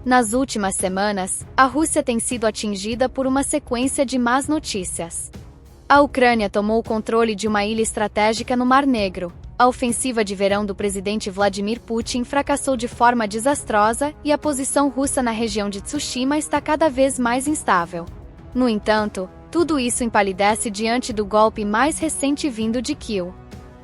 Nas últimas semanas, a Rússia tem sido atingida por uma sequência de más notícias. A Ucrânia tomou o controle de uma ilha estratégica no Mar Negro. A ofensiva de verão do presidente Vladimir Putin fracassou de forma desastrosa e a posição russa na região de Tsushima está cada vez mais instável. No entanto, tudo isso empalidece diante do golpe mais recente vindo de Kyiv.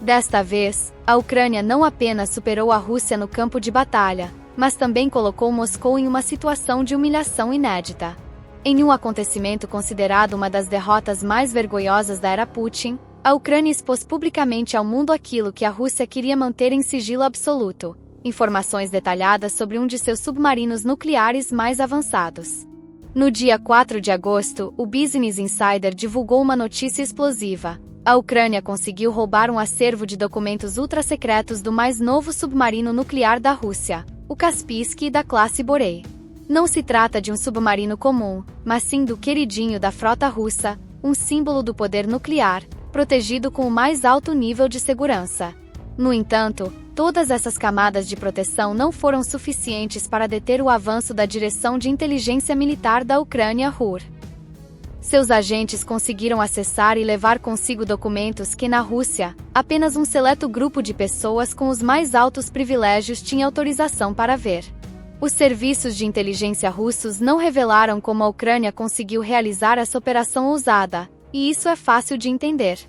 Desta vez, a Ucrânia não apenas superou a Rússia no campo de batalha, mas também colocou Moscou em uma situação de humilhação inédita. Em um acontecimento considerado uma das derrotas mais vergonhosas da era Putin, a Ucrânia expôs publicamente ao mundo aquilo que a Rússia queria manter em sigilo absoluto: informações detalhadas sobre um de seus submarinos nucleares mais avançados. No dia 4 de agosto, o Business Insider divulgou uma notícia explosiva. A Ucrânia conseguiu roubar um acervo de documentos ultrasecretos do mais novo submarino nuclear da Rússia, o Kaspiyski da classe Borei. Não se trata de um submarino comum, mas sim do queridinho da frota russa, um símbolo do poder nuclear, protegido com o mais alto nível de segurança. No entanto, todas essas camadas de proteção não foram suficientes para deter o avanço da Direção de Inteligência Militar da Ucrânia (RUR). Seus agentes conseguiram acessar e levar consigo documentos que na Rússia, apenas um seleto grupo de pessoas com os mais altos privilégios tinha autorização para ver. Os serviços de inteligência russos não revelaram como a Ucrânia conseguiu realizar essa operação ousada, e isso é fácil de entender.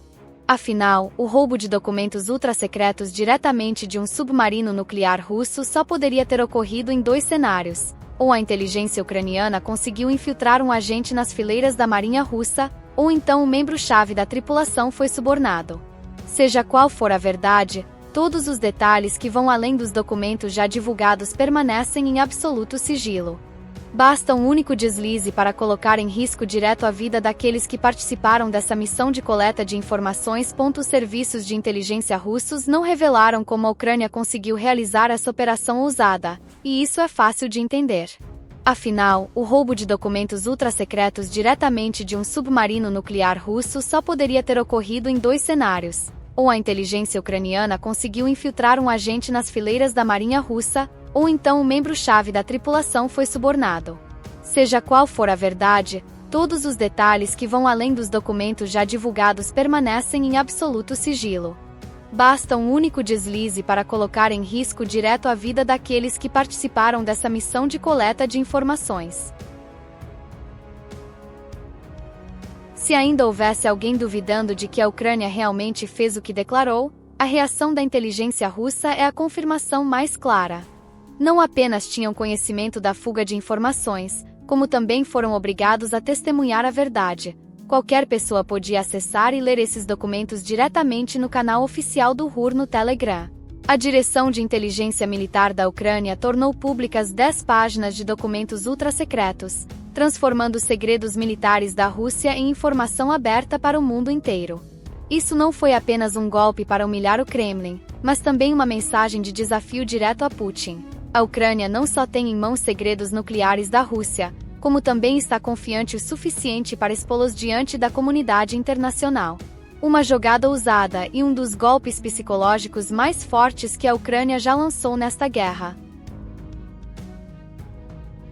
Afinal, o roubo de documentos ultrasecretos diretamente de um submarino nuclear russo só poderia ter ocorrido em dois cenários: ou a inteligência ucraniana conseguiu infiltrar um agente nas fileiras da Marinha Russa, ou então um membro-chave da tripulação foi subornado. Seja qual for a verdade, todos os detalhes que vão além dos documentos já divulgados permanecem em absoluto sigilo. Basta um único deslize para colocar em risco direto a vida daqueles que participaram dessa missão de coleta de informações. Os serviços de inteligência russos não revelaram como a Ucrânia conseguiu realizar essa operação ousada, e isso é fácil de entender. Afinal, o roubo de documentos ultrasecretos diretamente de um submarino nuclear russo só poderia ter ocorrido em dois cenários: ou a inteligência ucraniana conseguiu infiltrar um agente nas fileiras da Marinha Russa, ou então um membro-chave da tripulação foi subornado. Seja qual for a verdade, todos os detalhes que vão além dos documentos já divulgados permanecem em absoluto sigilo. Basta um único deslize para colocar em risco direto a vida daqueles que participaram dessa missão de coleta de informações. Se ainda houvesse alguém duvidando de que a Ucrânia realmente fez o que declarou, a reação da inteligência russa é a confirmação mais clara. Não apenas tinham conhecimento da fuga de informações, como também foram obrigados a testemunhar a verdade. Qualquer pessoa podia acessar e ler esses documentos diretamente no canal oficial do RUR no Telegram. A Direção de Inteligência Militar da Ucrânia tornou públicas 10 páginas de documentos ultrasecretos, transformando os segredos militares da Rússia em informação aberta para o mundo inteiro. Isso não foi apenas um golpe para humilhar o Kremlin, mas também uma mensagem de desafio direto a Putin. A Ucrânia não só tem em mãos segredos nucleares da Rússia, como também está confiante o suficiente para expô-los diante da comunidade internacional. Uma jogada ousada e um dos golpes psicológicos mais fortes que a Ucrânia já lançou nesta guerra.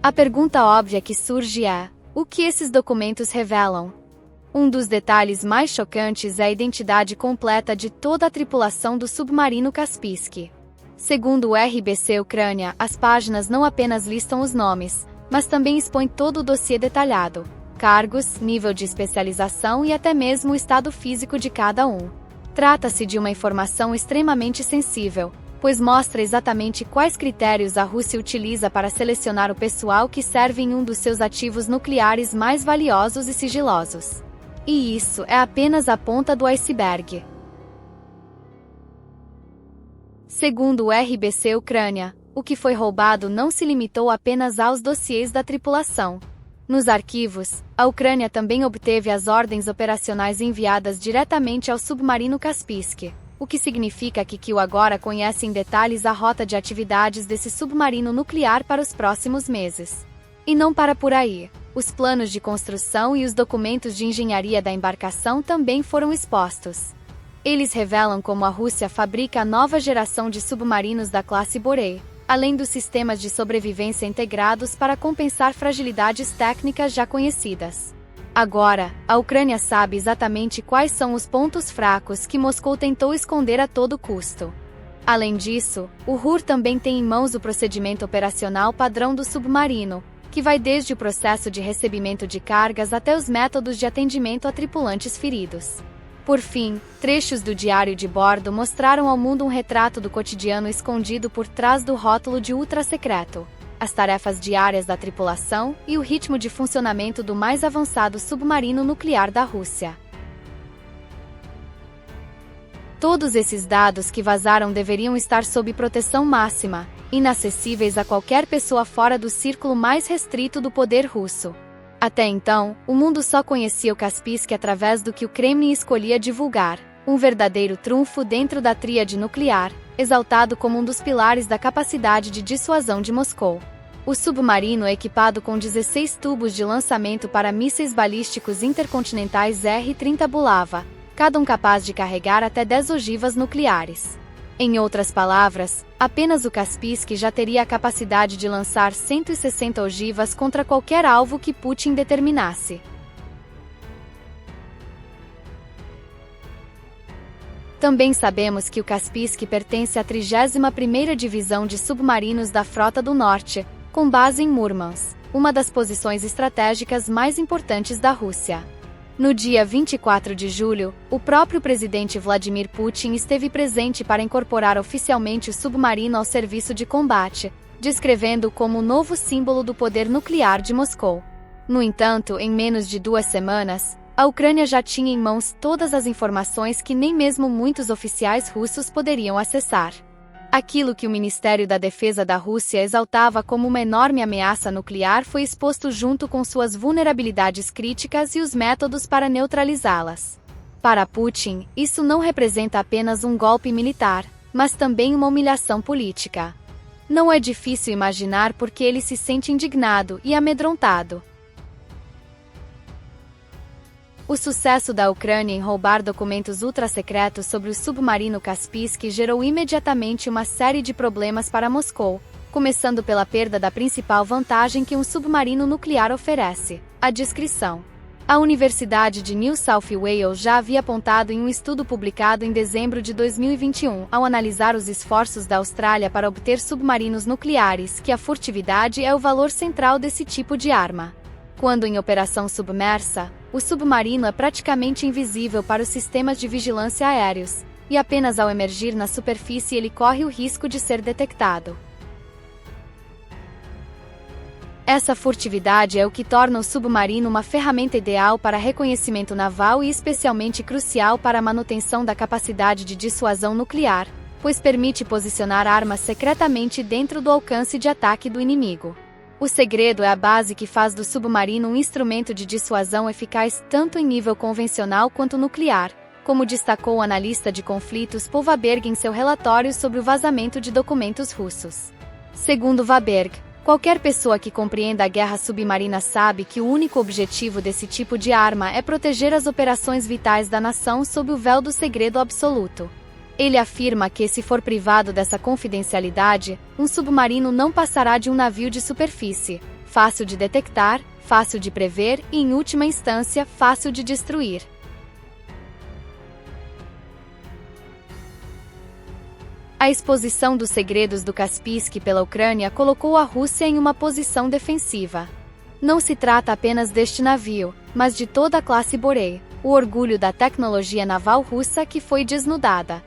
A pergunta óbvia que surge é: o que esses documentos revelam? Um dos detalhes mais chocantes é a identidade completa de toda a tripulação do submarino Kaspiyski. Segundo o RBC Ucrânia, as páginas não apenas listam os nomes, mas também expõem todo o dossiê detalhado: cargos, nível de especialização e até mesmo o estado físico de cada um. Trata-se de uma informação extremamente sensível, pois mostra exatamente quais critérios a Rússia utiliza para selecionar o pessoal que serve em um dos seus ativos nucleares mais valiosos e sigilosos. E isso é apenas a ponta do iceberg. Segundo o RBC Ucrânia, o que foi roubado não se limitou apenas aos dossiês da tripulação. Nos arquivos, a Ucrânia também obteve as ordens operacionais enviadas diretamente ao submarino Kaspiyski, o que significa que Kyiv agora conhece em detalhes a rota de atividades desse submarino nuclear para os próximos meses. E não para por aí. Os planos de construção e os documentos de engenharia da embarcação também foram expostos. Eles revelam como a Rússia fabrica a nova geração de submarinos da classe Borei, além dos sistemas de sobrevivência integrados para compensar fragilidades técnicas já conhecidas. Agora, a Ucrânia sabe exatamente quais são os pontos fracos que Moscou tentou esconder a todo custo. Além disso, o RUR também tem em mãos o procedimento operacional padrão do submarino, que vai desde o processo de recebimento de cargas até os métodos de atendimento a tripulantes feridos. Por fim, trechos do diário de bordo mostraram ao mundo um retrato do cotidiano escondido por trás do rótulo de ultra-secreto, as tarefas diárias da tripulação e o ritmo de funcionamento do mais avançado submarino nuclear da Rússia. Todos esses dados que vazaram deveriam estar sob proteção máxima, inacessíveis a qualquer pessoa fora do círculo mais restrito do poder russo. Até então, o mundo só conhecia o Kaspiysk através do que o Kremlin escolhia divulgar, um verdadeiro trunfo dentro da tríade nuclear, exaltado como um dos pilares da capacidade de dissuasão de Moscou. O submarino é equipado com 16 tubos de lançamento para mísseis balísticos intercontinentais R-30 Bulava, cada um capaz de carregar até 10 ogivas nucleares. Em outras palavras, apenas o Kaspiysk já teria a capacidade de lançar 160 ogivas contra qualquer alvo que Putin determinasse. Também sabemos que o Kaspiysk pertence à 31ª Divisão de Submarinos da Frota do Norte, com base em Murmansk, uma das posições estratégicas mais importantes da Rússia. No dia 24 de julho, o próprio presidente Vladimir Putin esteve presente para incorporar oficialmente o submarino ao serviço de combate, descrevendo-o como o novo símbolo do poder nuclear de Moscou. No entanto, em menos de 2 semanas, a Ucrânia já tinha em mãos todas as informações que nem mesmo muitos oficiais russos poderiam acessar. Aquilo que o Ministério da Defesa da Rússia exaltava como uma enorme ameaça nuclear foi exposto junto com suas vulnerabilidades críticas e os métodos para neutralizá-las. Para Putin, isso não representa apenas um golpe militar, mas também uma humilhação política. Não é difícil imaginar por que ele se sente indignado e amedrontado. O sucesso da Ucrânia em roubar documentos ultrasecretos sobre o submarino Kaspiysk gerou imediatamente uma série de problemas para Moscou, começando pela perda da principal vantagem que um submarino nuclear oferece: a discrição. A Universidade de New South Wales já havia apontado em um estudo publicado em dezembro de 2021, ao analisar os esforços da Austrália para obter submarinos nucleares, que a furtividade é o valor central desse tipo de arma. Quando em operação submersa, o submarino é praticamente invisível para os sistemas de vigilância aéreos, e apenas ao emergir na superfície ele corre o risco de ser detectado. Essa furtividade é o que torna o submarino uma ferramenta ideal para reconhecimento naval e especialmente crucial para a manutenção da capacidade de dissuasão nuclear, pois permite posicionar armas secretamente dentro do alcance de ataque do inimigo. O segredo é a base que faz do submarino um instrumento de dissuasão eficaz tanto em nível convencional quanto nuclear, como destacou o analista de conflitos Paul Waberg em seu relatório sobre o vazamento de documentos russos. Segundo Waberg, qualquer pessoa que compreenda a guerra submarina sabe que o único objetivo desse tipo de arma é proteger as operações vitais da nação sob o véu do segredo absoluto. Ele afirma que, se for privado dessa confidencialidade, um submarino não passará de um navio de superfície, fácil de detectar, fácil de prever e, em última instância, fácil de destruir. A exposição dos segredos do Kaspiysk pela Ucrânia colocou a Rússia em uma posição defensiva. Não se trata apenas deste navio, mas de toda a classe Borei, o orgulho da tecnologia naval russa que foi desnudada.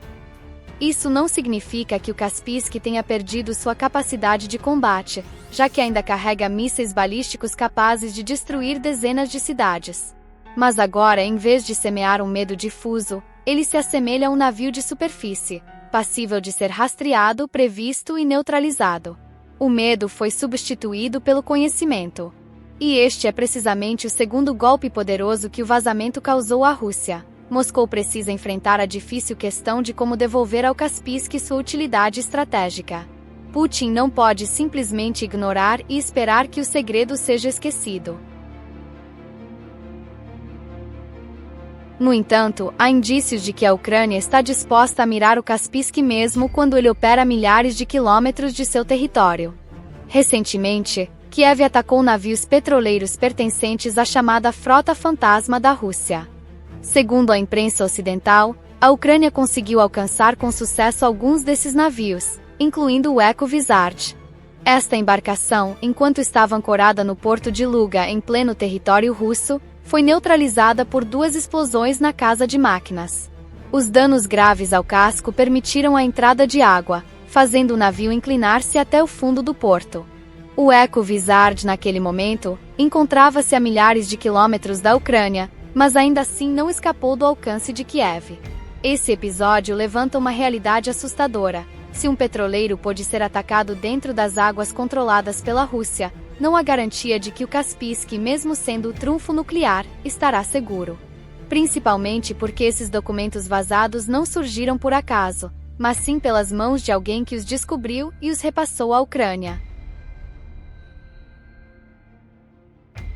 Isso não significa que o Kaspiysk tenha perdido sua capacidade de combate, já que ainda carrega mísseis balísticos capazes de destruir dezenas de cidades. Mas agora, em vez de semear um medo difuso, ele se assemelha a um navio de superfície, passível de ser rastreado, previsto e neutralizado. O medo foi substituído pelo conhecimento. E este é precisamente o segundo golpe poderoso que o vazamento causou à Rússia. Moscou precisa enfrentar a difícil questão de como devolver ao Kaspiysk sua utilidade estratégica. Putin não pode simplesmente ignorar e esperar que o segredo seja esquecido. No entanto, há indícios de que a Ucrânia está disposta a mirar o Kaspísky mesmo quando ele opera a milhares de quilômetros de seu território. Recentemente, Kiev atacou navios petroleiros pertencentes à chamada Frota Fantasma da Rússia. Segundo a imprensa ocidental, a Ucrânia conseguiu alcançar com sucesso alguns desses navios, incluindo o Echo Vizard. Esta embarcação, enquanto estava ancorada no porto de Luga em pleno território russo, foi neutralizada por 2 explosões na casa de máquinas. Os danos graves ao casco permitiram a entrada de água, fazendo o navio inclinar-se até o fundo do porto. O Echo Vizard, naquele momento, encontrava-se a milhares de quilômetros da Ucrânia, mas ainda assim não escapou do alcance de Kiev. Esse episódio levanta uma realidade assustadora. Se um petroleiro pôde ser atacado dentro das águas controladas pela Rússia, não há garantia de que o Kaspísky, mesmo sendo o trunfo nuclear, estará seguro. Principalmente porque esses documentos vazados não surgiram por acaso, mas sim pelas mãos de alguém que os descobriu e os repassou à Ucrânia.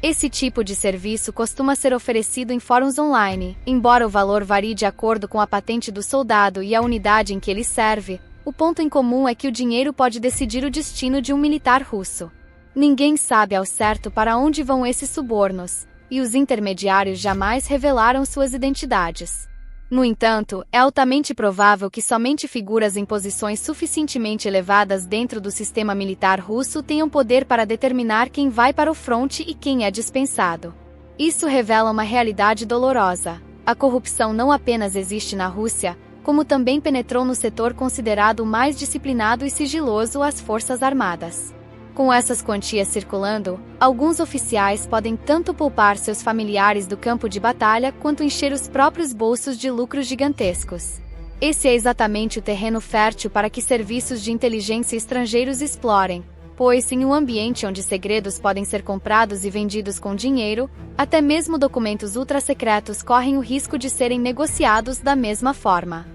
Esse tipo de serviço costuma ser oferecido em fóruns online, embora o valor varie de acordo com a patente do soldado e a unidade em que ele serve. O ponto em comum é que o dinheiro pode decidir o destino de um militar russo. Ninguém sabe ao certo para onde vão esses subornos, e os intermediários jamais revelaram suas identidades. No entanto, é altamente provável que somente figuras em posições suficientemente elevadas dentro do sistema militar russo tenham poder para determinar quem vai para o fronte e quem é dispensado. Isso revela uma realidade dolorosa. A corrupção não apenas existe na Rússia, como também penetrou no setor considerado mais disciplinado e sigiloso, as Forças Armadas. Com essas quantias circulando, alguns oficiais podem tanto poupar seus familiares do campo de batalha quanto encher os próprios bolsos de lucros gigantescos. Esse é exatamente o terreno fértil para que serviços de inteligência estrangeiros explorem, pois, em um ambiente onde segredos podem ser comprados e vendidos com dinheiro, até mesmo documentos ultrasecretos correm o risco de serem negociados da mesma forma.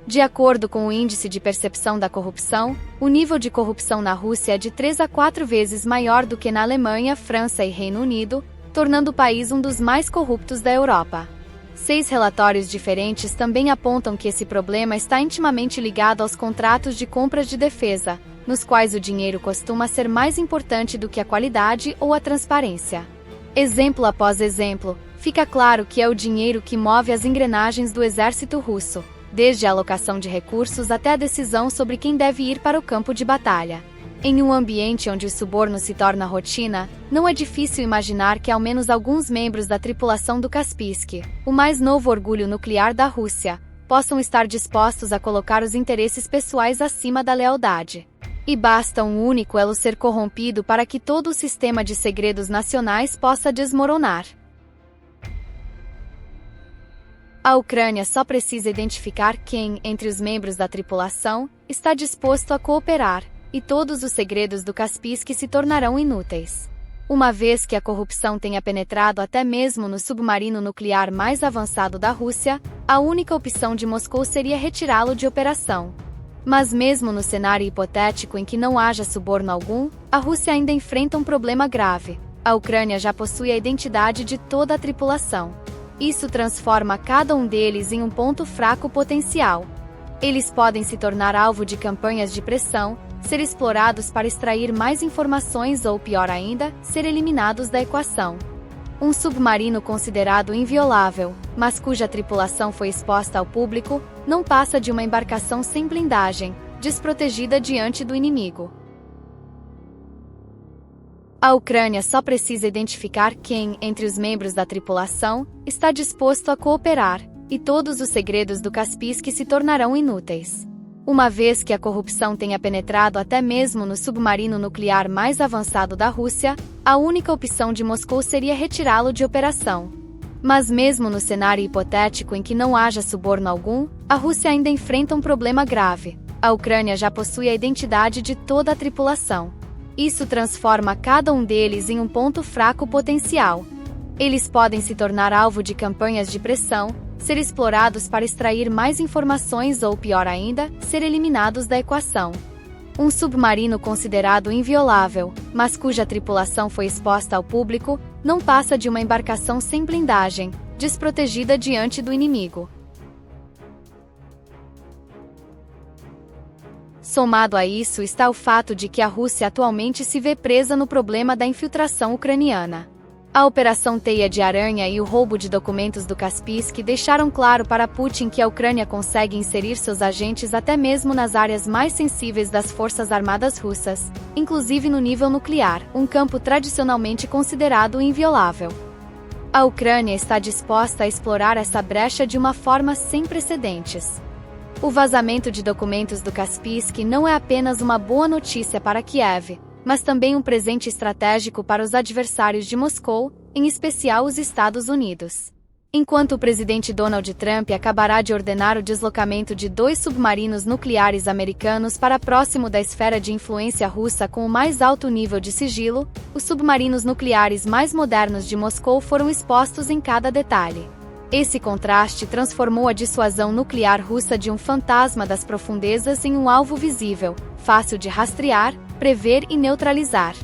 De acordo com o Índice de Percepção da Corrupção, o nível de corrupção na Rússia é de 3 a 4 vezes maior do que na Alemanha, França e Reino Unido, tornando o país um dos mais corruptos da Europa. 6 relatórios diferentes também apontam que esse problema está intimamente ligado aos contratos de compras de defesa, nos quais o dinheiro costuma ser mais importante do que a qualidade ou a transparência. Exemplo após exemplo, fica claro que é o dinheiro que move as engrenagens do exército russo, desde a alocação de recursos até a decisão sobre quem deve ir para o campo de batalha. Em um ambiente onde o suborno se torna rotina, não é difícil imaginar que ao menos alguns membros da tripulação do Kaspísky, o mais novo orgulho nuclear da Rússia, possam estar dispostos a colocar os interesses pessoais acima da lealdade. E basta um único elo ser corrompido para que todo o sistema de segredos nacionais possa desmoronar. A Ucrânia só precisa identificar quem, entre os membros da tripulação, está disposto a cooperar, e todos os segredos do Kaspísky se tornarão inúteis. Uma vez que a corrupção tenha penetrado até mesmo no submarino nuclear mais avançado da Rússia, a única opção de Moscou seria retirá-lo de operação. Mas mesmo no cenário hipotético em que não haja suborno algum, a Rússia ainda enfrenta um problema grave. A Ucrânia já possui a identidade de toda a tripulação. Isso transforma cada um deles em um ponto fraco potencial. Eles podem se tornar alvo de campanhas de pressão, ser explorados para extrair mais informações ou, pior ainda, ser eliminados da equação. Um submarino considerado inviolável, mas cuja tripulação foi exposta ao público, não passa de uma embarcação sem blindagem, desprotegida diante do inimigo. A Ucrânia só precisa identificar quem, entre os membros da tripulação, está disposto a cooperar, e todos os segredos do Kaspísky se tornarão inúteis. Uma vez que a corrupção tenha penetrado até mesmo no submarino nuclear mais avançado da Rússia, a única opção de Moscou seria retirá-lo de operação. Mas mesmo no cenário hipotético em que não haja suborno algum, a Rússia ainda enfrenta um problema grave. A Ucrânia já possui a identidade de toda a tripulação. Isso transforma cada um deles em um ponto fraco potencial. Eles podem se tornar alvo de campanhas de pressão, ser explorados para extrair mais informações ou, pior ainda, ser eliminados da equação. Um submarino considerado inviolável, mas cuja tripulação foi exposta ao público, não passa de uma embarcação sem blindagem, desprotegida diante do inimigo. Somado a isso está o fato de que a Rússia atualmente se vê presa no problema da infiltração ucraniana. A Operação Teia de Aranha e o roubo de documentos do Kaspersky deixaram claro para Putin que a Ucrânia consegue inserir seus agentes até mesmo nas áreas mais sensíveis das forças armadas russas, inclusive no nível nuclear, um campo tradicionalmente considerado inviolável. A Ucrânia está disposta a explorar essa brecha de uma forma sem precedentes. O vazamento de documentos do Kaspersky não é apenas uma boa notícia para Kiev, mas também um presente estratégico para os adversários de Moscou, em especial os Estados Unidos. Enquanto o presidente Donald Trump acabará de ordenar o deslocamento de 2 submarinos nucleares americanos para próximo da esfera de influência russa com o mais alto nível de sigilo, os submarinos nucleares mais modernos de Moscou foram expostos em cada detalhe. Esse contraste transformou a dissuasão nuclear russa de um fantasma das profundezas em um alvo visível, fácil de rastrear, prever e neutralizar.